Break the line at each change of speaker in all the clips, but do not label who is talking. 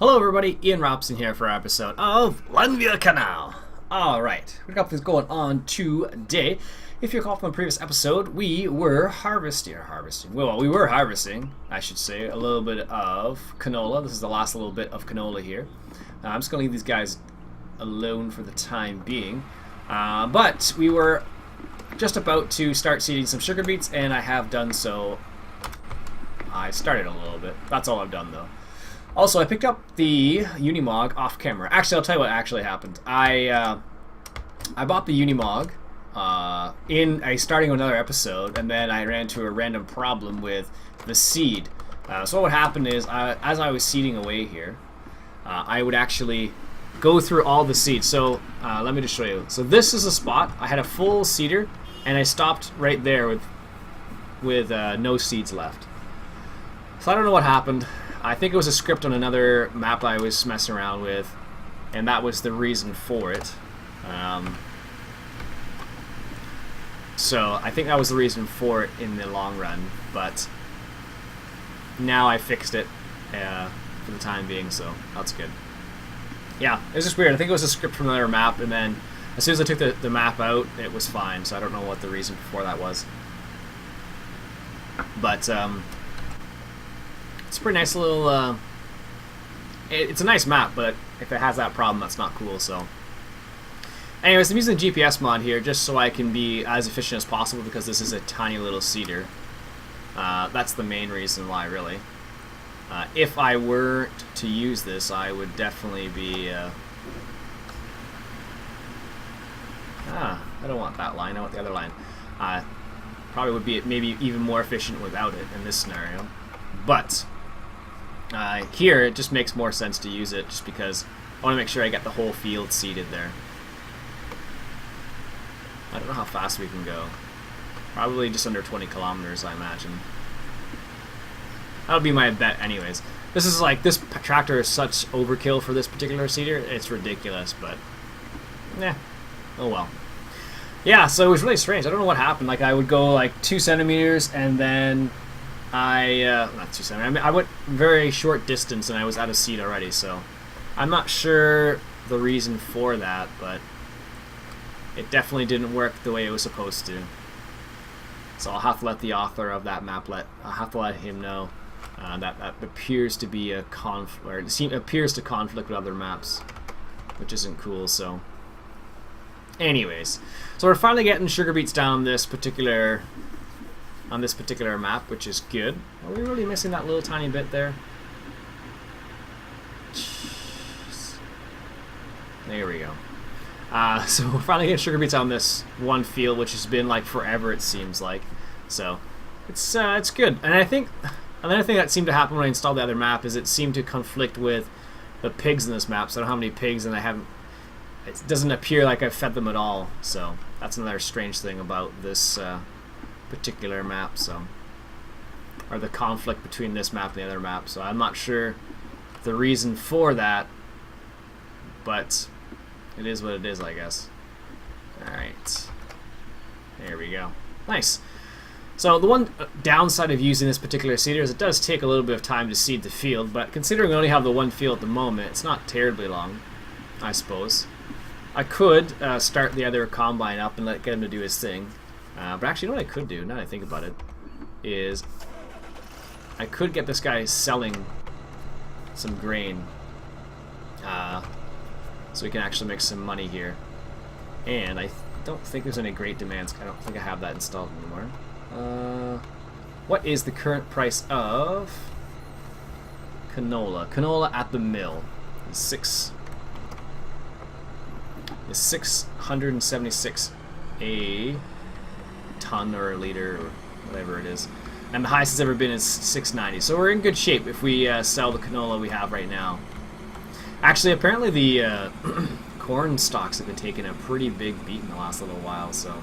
Hello everybody, Iain Robson here for our episode of Landwerhkanal. Alright, we got this going on today. If you recall from the previous episode, we were harvesting, I should say, a little bit of canola. This is the last little bit of canola here. I'm just going to leave these guys alone for the time being. But we were just about to start seeding some sugar beets, and I have done so. I started a little bit. That's all I've done though. Also, I picked up the Unimog off camera. Actually, I'll tell you what actually happened. I bought the Unimog starting another episode, and then I ran into a random problem with the seed. So what happened is, as I was seeding away here, I would actually go through all the seeds. So let me just show you. So this is a spot. I had a full seeder, and I stopped right there with no seeds left. So I don't know what happened. I think it was a script on another map I was messing around with, and that was the reason for it. So I think that was the reason for it in the long run, but now I fixed it for the time being, so that's good. Yeah, it was just weird. I think it was a script from another map, and then as soon as I took the map out, it was fine, so I don't know what the reason for that was. But it's a pretty nice little, it's a nice map, but if it has that problem, that's not cool, so. Anyways, I'm using the GPS mod here just so I can be as efficient as possible because this is a tiny little seeder. That's the main reason why, really. If I were to use this, I would definitely be, I don't want that line, I want the other line. Probably would be maybe even more efficient without it in this scenario. But here it just makes more sense to use it just because I want to make sure I get the whole field seeded there. I don't know how fast we can go. Probably just under 20 kilometers, I imagine. That'll be my bet anyways. This is like, this tractor is such overkill for this particular seeder. It's ridiculous, but oh well. Yeah, so it was really strange. I don't know what happened. Like, I would go like 2 centimeters and then not 2 centimeters. I went very short distance and I was out of seed already, so I'm not sure the reason for that, but it definitely didn't work the way it was supposed to. So I'll have to let the author of that map I'll have to let him know that appears to be a appears to conflict with other maps, which isn't cool. So, anyways, so we're finally getting sugar beets down on this particular map, which is good. Are we really missing that little tiny bit there? Jeez. There we go. So we're finally getting sugar beets on this one field, which has been like forever, it seems like. So it's good. And I think another thing that seemed to happen when I installed the other map is it seemed to conflict with the pigs in this map. So I don't know how many pigs, and it doesn't appear like I've fed them at all. So that's another strange thing about this particular map, or the conflict between this map and the other map. So I'm not sure the reason for that, but it is what it is, I guess. Alright, there we go. Nice. So the one downside of using this particular seeder is it does take a little bit of time to seed the field, but considering we only have the one field at the moment, it's not terribly long, I suppose. I could start the other combine up and get him to do his thing. But actually, you know what I could do, now that I think about it, is I could get this guy selling some grain, so we can actually make some money here. And I don't think there's any great demands. I don't think I have that installed anymore. What is the current price of canola? Canola at the mill is 676 a ton or a liter or whatever it is, and the highest it's ever been is 690. So we're in good shape if we sell the canola we have right now. Actually, apparently the corn stalks have been taking a pretty big beat in the last little while, so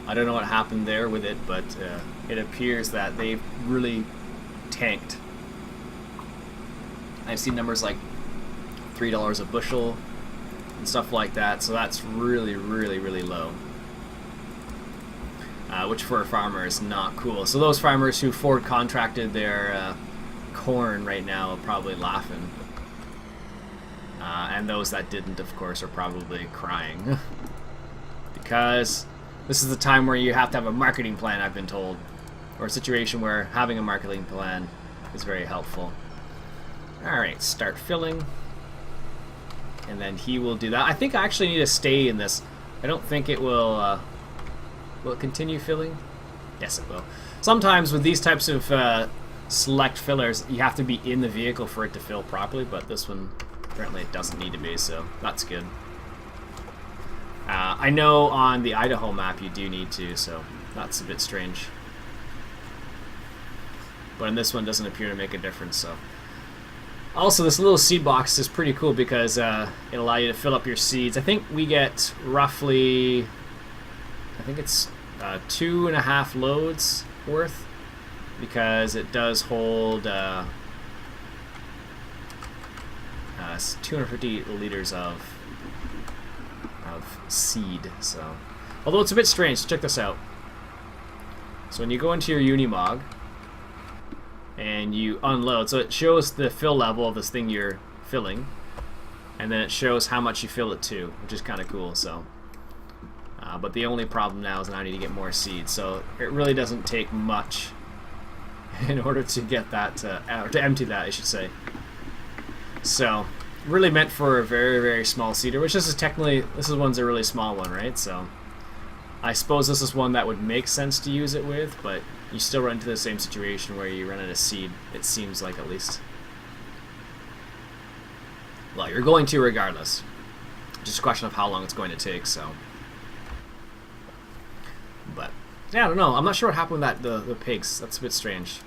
I don't know what happened there with it, but it appears that they've really tanked. I've seen numbers like $3 a bushel and stuff like that, so that's really, really, really low. Which for a farmer is not cool. So those farmers who forward contracted their corn right now are probably laughing. And those that didn't, of course, are probably crying. Because this is the time where you have to have a marketing plan, I've been told. Or a situation where having a marketing plan is very helpful. Alright, start filling. And then he will do that. I think I actually need to stay in this. I don't think it will... will it continue filling? Yes, it will. Sometimes with these types of select fillers, you have to be in the vehicle for it to fill properly, but this one, apparently it doesn't need to be, so that's good. I know on the Idaho map you do need to, so that's a bit strange. But in this one, it doesn't appear to make a difference, so... Also, this little seed box is pretty cool because it'll allow you to fill up your seeds. I think we get roughly... I think it's 2.5 loads worth, because it does hold 250 liters of seed. So, although it's a bit strange, check this out. So when you go into your Unimog and you unload, so it shows the fill level of this thing you're filling, and then it shows how much you fill it to, which is kind of cool. So, but the only problem now is I need to get more seeds. So it really doesn't take much in order to get that or to empty that, I should say. So really meant for a very, very small seeder, which this is technically, this one's a really small one, right? So I suppose this is one that would make sense to use it with, but you still run into the same situation where you run out of seed, it seems like, at least. Well, you're going to regardless. Just a question of how long it's going to take, so. But, yeah, I don't know. I'm not sure what happened with the pigs. That's a bit strange.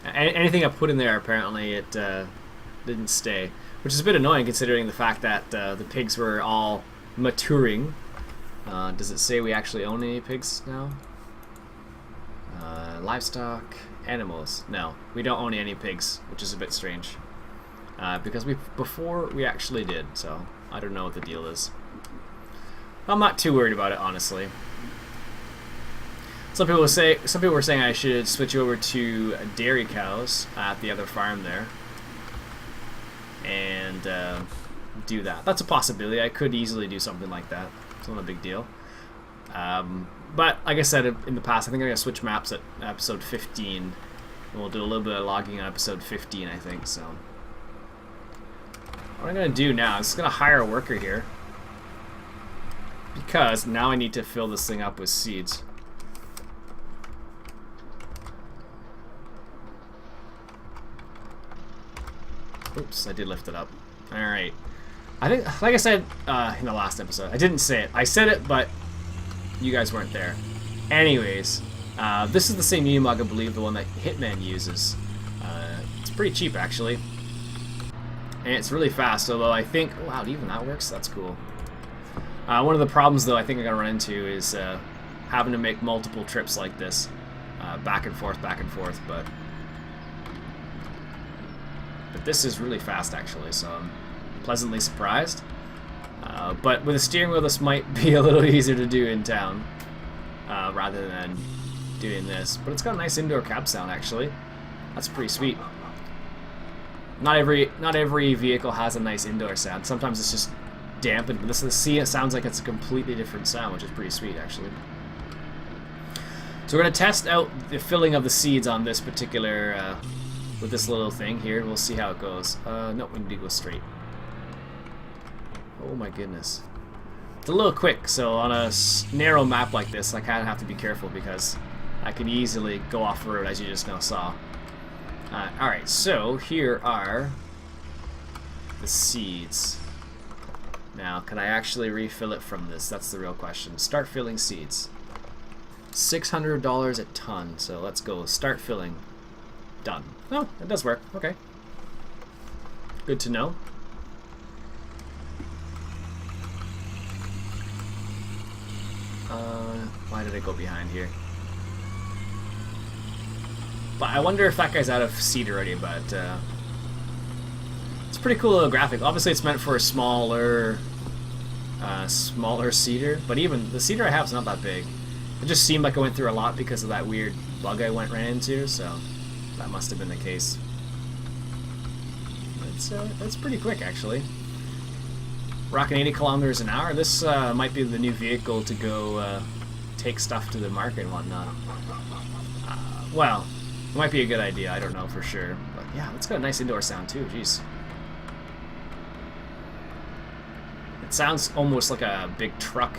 Anything I put in there, apparently, it didn't stay. Which is a bit annoying considering the fact that the pigs were all maturing. Does it say we actually own any pigs now? Livestock, animals. No, we don't own any pigs, which is a bit strange. Because before we actually did, so I don't know what the deal is. I'm not too worried about it, honestly. Some people were saying I should switch over to dairy cows at the other farm there, and do that. That's a possibility. I could easily do something like that. It's not a big deal. But like I said in the past, I think I'm gonna switch maps at episode 15. And we'll do a little bit of logging on episode 15, I think. So what I'm gonna do now is gonna hire a worker here, because now I need to fill this thing up with seeds. Oops, I did lift it up. Alright. I think, like I said in the last episode, I didn't say it. I said it, but you guys weren't there. Anyways, this is the same Unimog, I believe, the one that Hitman uses. It's pretty cheap, actually. And it's really fast, although I think... Wow, even that works? That's cool. One of the problems, though, I think I'm going to run into is having to make multiple trips like this. Back and forth, but this is really fast, actually, so I'm pleasantly surprised. But with a steering wheel, this might be a little easier to do in town rather than doing this. But it's got a nice indoor cab sound, actually. That's pretty sweet. Not every vehicle has a nice indoor sound. Sometimes it's just dampened, but it sounds like it's a completely different sound, which is pretty sweet, actually. So we're going to test out the filling of the seeds on this particular, with this little thing here. We'll see how it goes. Nope, we need to go straight. Oh my goodness. It's a little quick, so on a narrow map like this, I kind of have to be careful because I could easily go off-road, as you just now saw. Alright, so here are the seeds. Now, can I actually refill it from this? That's the real question. Start filling seeds. $600 a ton, so let's go. Start filling. Done. Oh, it does work. Okay. Good to know. Why did I go behind here? But I wonder if that guy's out of seed already, but it's a pretty cool little graphic. Obviously it's meant for a smaller seeder, but even the seeder I have is not that big. It just seemed like I went through a lot because of that weird bug I ran into, so that must have been the case. That's pretty quick, actually. Rocking 80 kilometers an hour. This might be the new vehicle to go take stuff to the market and whatnot. Well, it might be a good idea. I don't know for sure. But yeah, it's got a nice indoor sound too. Jeez. It sounds almost like a big truck.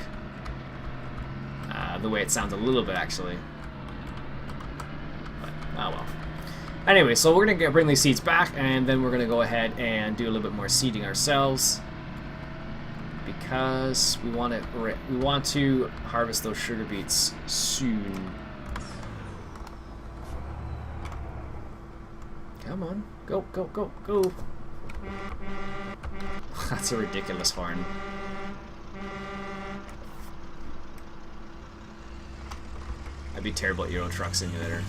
The way it sounds a little bit, actually. But, oh well. Anyway, so we're going to bring these seeds back, and then we're going to go ahead and do a little bit more seeding ourselves. Because we want to harvest those sugar beets soon. Come on. Go, go, go, go. That's a ridiculous horn. I'd be terrible at Euro Truck Simulator.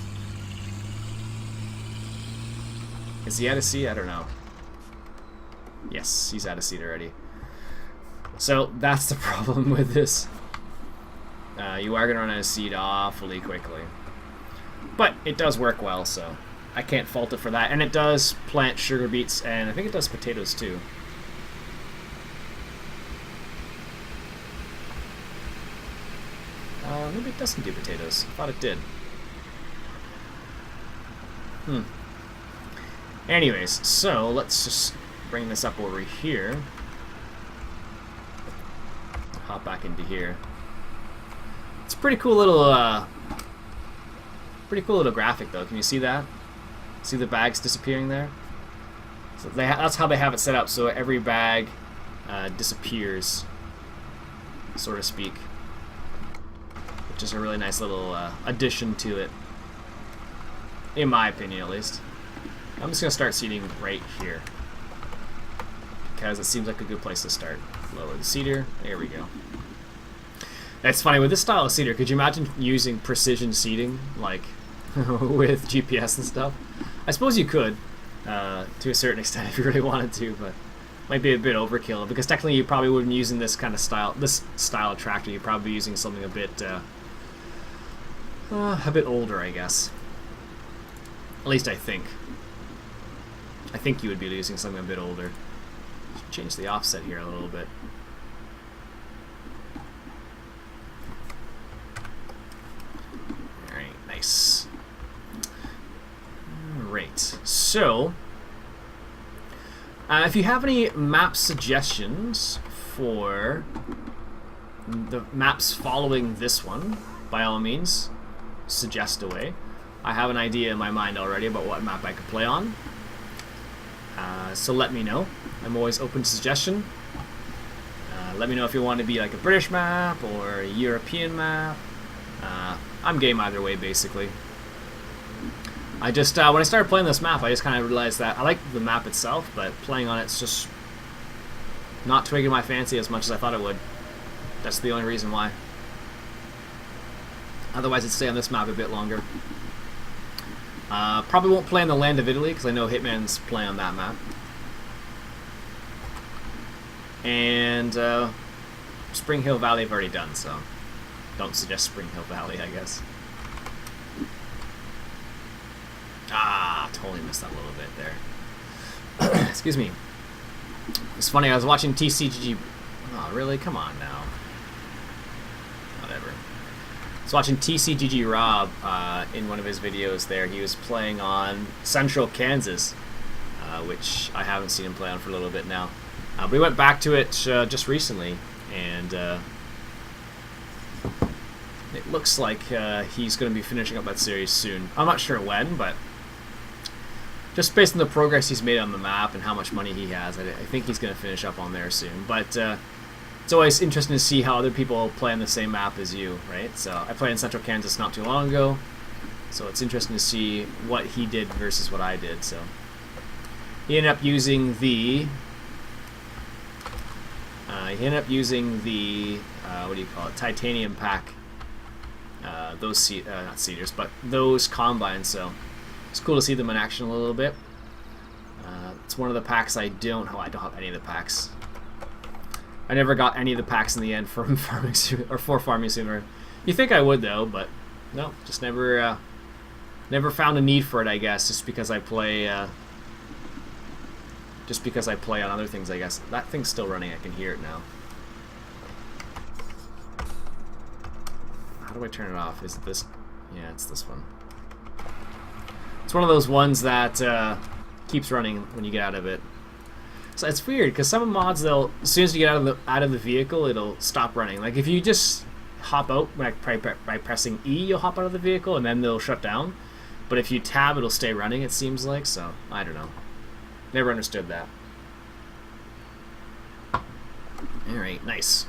Is he out of seed? I don't know. Yes, he's out of seed already. So that's the problem with this. You are going to run out of seed awfully quickly. But it does work well, so I can't fault it for that. And it does plant sugar beets, and I think it does potatoes too. Maybe it doesn't do potatoes. I thought it did. Anyways, so let's just bring this up over here. Hop back into here. It's a pretty cool little graphic though. Can you see that? See the bags disappearing there? So that's how they have it set up. So every bag disappears, so to speak. Which is a really nice little addition to it, in my opinion, at least. I'm just gonna start seeding right here because it seems like a good place to start. Lower the seeder. There we go. That's funny with this style of seeder. Could you imagine using precision seeding, like with GPS and stuff? I suppose you could, to a certain extent, if you really wanted to, but might be a bit overkill because technically you probably wouldn't be using this kind of style, this style of tractor. You'd probably be using something a bit older, I guess. At least I think. I think you would be using something a bit older. Change the offset here a little bit. Alright, nice. Alright, so if you have any map suggestions for the maps following this one, by all means, suggest away. I have an idea in my mind already about what map I could play on. So let me know. I'm always open to suggestion. Let me know if you want to be like a British map or a European map. I'm game either way, basically. I just, when I started playing this map, I just kind of realized that I like the map itself, but playing on it's just not twigging my fancy as much as I thought it would. That's the only reason why. Otherwise, I'd stay on this map a bit longer. Probably won't play in the Land of Italy, because I know Hitman's playing on that map. And Spring Hill Valley I've already done, so don't suggest Spring Hill Valley, I guess. Totally missed that little bit there. Excuse me. It's funny, I was watching TCGG. Oh, really? Come on now. Whatever. I was watching TCGG Rob in one of his videos there. He was playing on Central Kansas, which I haven't seen him play on for a little bit now. But we went back to it just recently, and it looks like he's going to be finishing up that series soon. I'm not sure when, but just based on the progress he's made on the map and how much money he has, I think he's going to finish up on there soon. But it's always interesting to see how other people play on the same map as you, right? So I played in Central Kansas not too long ago, so it's interesting to see what he did versus what I did. So he ended up using the what do you call it? Titanium pack. Those not seeders, but those combines. So it's cool to see them in action a little bit. It's one of the packs I don't have any of the packs. I never got any of the packs in the end from Farming Simulator. You think I would though, but no, just never Never found a need for it, I guess, just because I play on other things, I guess. That thing's still running. I can hear it now. How do I turn it off? Is it this? Yeah, it's this one. It's one of those ones that keeps running when you get out of it. So it's weird because some mods, they'll, as soon as you get out of the vehicle, it'll stop running. Like if you just hop out by pressing E, you'll hop out of the vehicle and then they'll shut down. But if you tab, it'll stay running, it seems like. So I don't know. Never understood that. Alright, nice.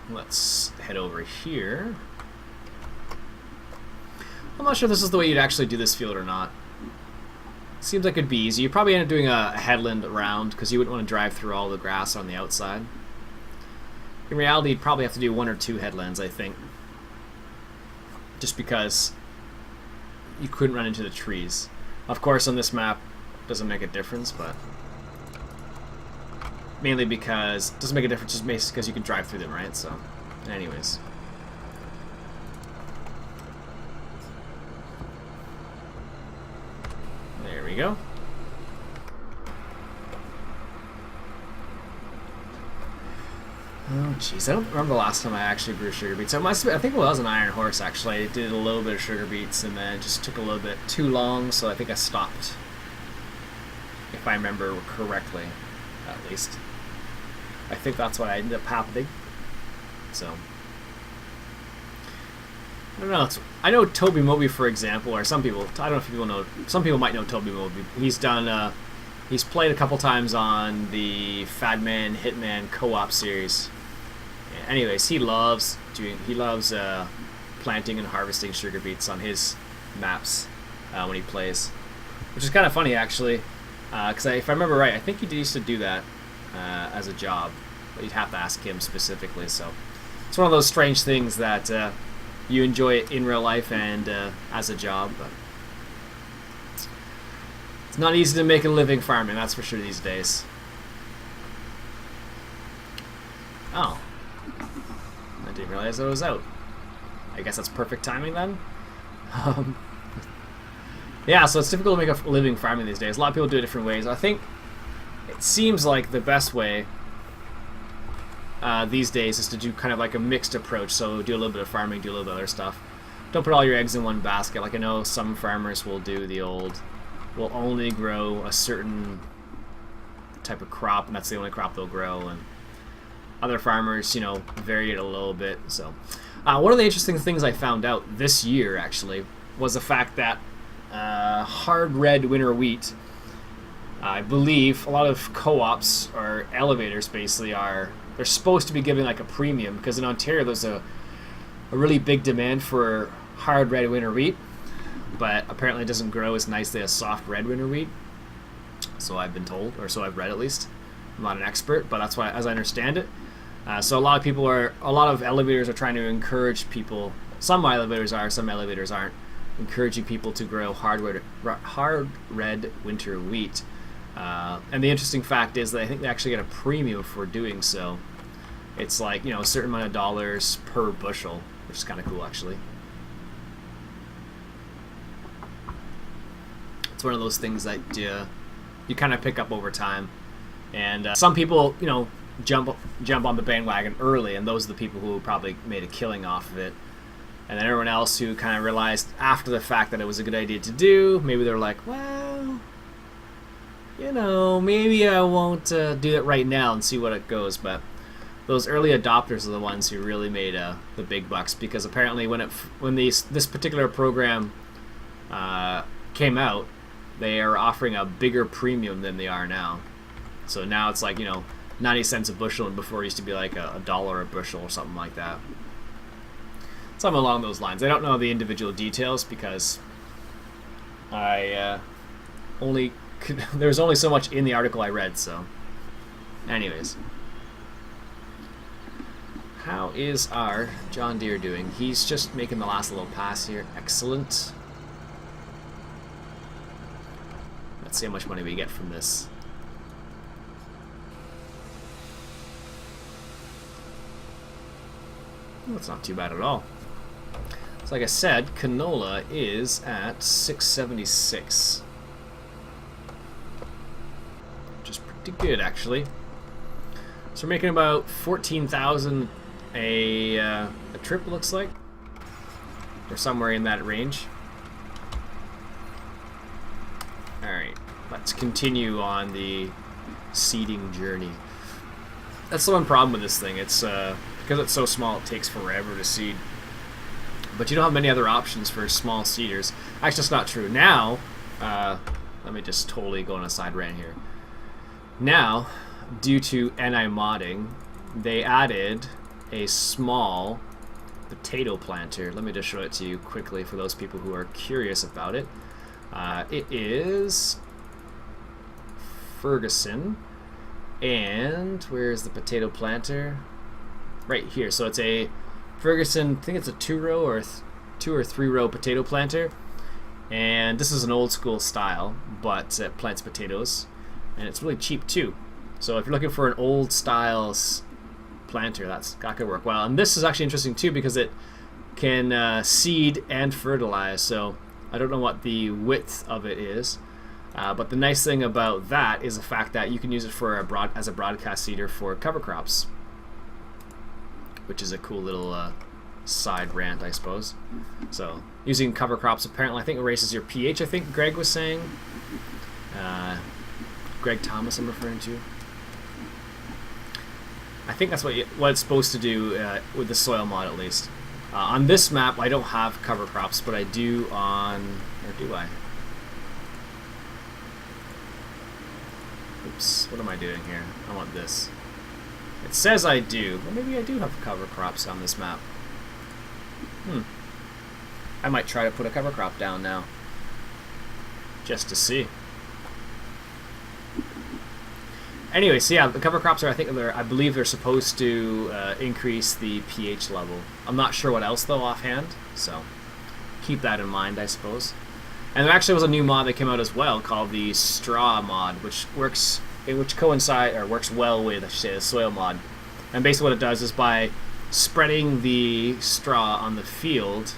Let's head over here. I'm not sure this is the way you'd actually do this field or not. Seems like it'd be easy. You'd probably end up doing a headland around because you wouldn't want to drive through all the grass on the outside. In reality, you'd probably have to do 1 or 2 headlands, I think. Just because you couldn't run into the trees. Of course, on this map, it doesn't make a difference, but mainly because it doesn't make a difference just because you can drive through them, right? So, anyways. There we go. Oh jeez, I don't remember the last time I actually grew sugar beets. I think it was an iron horse actually. I did a little bit of sugar beets and then it just took a little bit too long, so I think I stopped. If I remember correctly, at least. I think that's what I ended up happening. So I don't know. I know Toby Moby, for example, or some people. I don't know if people know. Some people might know Toby Moby. He's done. He's played a couple times on the Fadman Hitman co-op series. Anyways, he loves planting and harvesting sugar beets on his maps when he plays, which is kind of funny actually. Because if I remember right, I think he used to do that as a job, but you'd have to ask him specifically. So it's one of those strange things that you enjoy it in real life and as a job, but it's not easy to make a living farming, that's for sure these days. Oh, I didn't realize I was out. I guess that's perfect timing then. Yeah, so it's difficult to make a living farming these days. A lot of people do it different ways. I think it seems like the best way these days is to do kind of like a mixed approach. So do a little bit of farming, do a little bit of other stuff. Don't put all your eggs in one basket. Like I know some farmers will do the old, will only grow a certain type of crop, and that's the only crop they'll grow. And other farmers, you know, vary it a little bit. So one of the interesting things I found out this year actually was the fact that hard red winter wheat, I believe a lot of co-ops or elevators basically they're supposed to be giving like a premium, because in Ontario there's a really big demand for hard red winter wheat, but apparently it doesn't grow as nicely as soft red winter wheat. So I've been told, or so I've read at least. I'm not an expert, but that's why, as I understand it. So a lot of elevators are trying to encourage people. Some elevators are, some elevators aren't. Encouraging people to grow hard red winter wheat. And the interesting fact is that I think they actually get a premium for doing so. It's like, you know, a certain amount of dollars per bushel, which is kind of cool actually. It's one of those things that you kind of pick up over time. And some people, you know, jump on the bandwagon early, and those are the people who probably made a killing off of it. And then everyone else who kind of realized after the fact that it was a good idea to do, maybe they're like, well, you know, maybe I won't do it right now and see what it goes. But those early adopters are the ones who really made the big bucks, because apparently when this particular program came out, they are offering a bigger premium than they are now. So now it's like, you know, 90 cents a bushel, and before it used to be like $1 a bushel or something like that. Something along those lines. I don't know the individual details because I there's only so much in the article I read, so anyways. How is our John Deere doing? He's just making the last little pass here. Excellent. Let's see how much money we get from this. That's not too bad at all. So like I said, canola is at 676. Which is pretty good, actually. So we're making about 14,000 a trip, looks like. Or somewhere in that range. Alright, let's continue on the seeding journey. That's the one problem with this thing. It's because it's so small, it takes forever to seed. But you don't have many other options for small seeders. Actually, that's not true. Now, let me just totally go on a side rant here. Now, due to NI modding, they added a small potato planter. Let me just show it to you quickly for those people who are curious about it. It is Ferguson, and where's the potato planter? Right here. So it's a Ferguson, I think it's a 2-row or 2 or 3-row potato planter, and this is an old school style, but it plants potatoes, and it's really cheap too. So if you're looking for an old styles planter, that could work well. And this is actually interesting too because it can seed and fertilize. So I don't know what the width of it is, but the nice thing about that is the fact that you can use it for as a broadcast seeder for cover crops, which is a cool little side rant, I suppose. So using cover crops apparently, I think, erases your pH. I think Greg was saying. Greg Thomas, I'm referring to. I think that's what it's supposed to do with the soil mod, at least. On this map, I don't have cover crops, but I do on... Or do I? Oops, what am I doing here? I want this. It says I do, but maybe I do have cover crops on this map. I might try to put a cover crop down now, just to see. Anyway, so yeah, the cover crops are, I believe they're supposed to increase the pH level. I'm not sure what else though offhand, so keep that in mind, I suppose. And there actually was a new mod that came out as well called the straw mod, which works well with, I should say, the soil mod. And basically what it does is by spreading the straw on the field,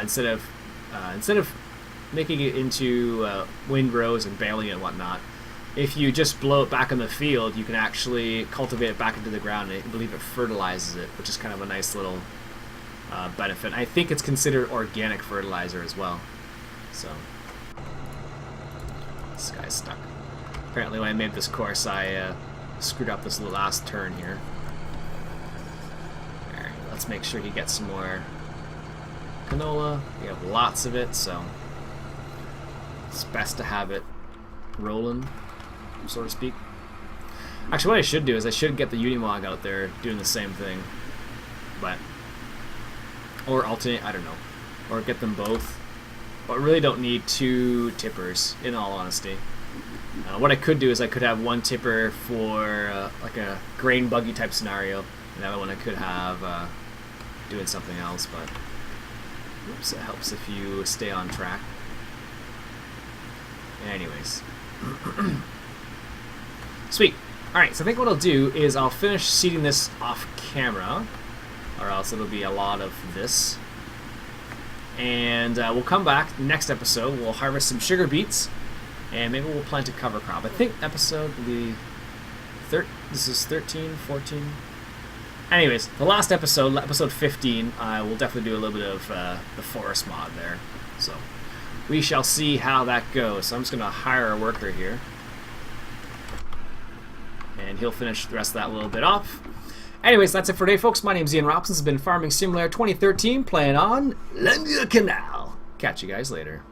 instead of making it into windrows and baling it and whatnot, if you just blow it back in the field, you can actually cultivate it back into the ground, and I believe it fertilizes it, which is kind of a nice little benefit. I think it's considered organic fertilizer as well. So, this guy's stuck. Apparently when I made this course, I screwed up this last turn here. Alright, let's make sure he gets some more canola. We have lots of it, so it's best to have it rolling, so to speak. Actually, what I should do is I should get the Unimog out there doing the same thing, or alternate, I don't know, or get them both. But I really don't need 2 tippers, in all honesty. What I could do is I could have one tipper for like a grain buggy type scenario, and the other one I could have doing something else, but oops, it helps if you stay on track. Anyways. Sweet. Alright, so I think what I'll do is I'll finish seeding this off camera, or else it'll be a lot of this. And we'll come back next episode. We'll harvest some sugar beets, and maybe we'll plant a cover crop. I think episode will be... this is 13, 14... Anyways, the last episode, episode 15, I will definitely do a little bit of the forest mod there. So, we shall see how that goes. So I'm just going to hire a worker here. And he'll finish the rest of that a little bit off. Anyways, that's it for today, folks. My name's Iain Robson. This has been Farming Simulator 2013, playing on Landwerhkanal. Catch you guys later.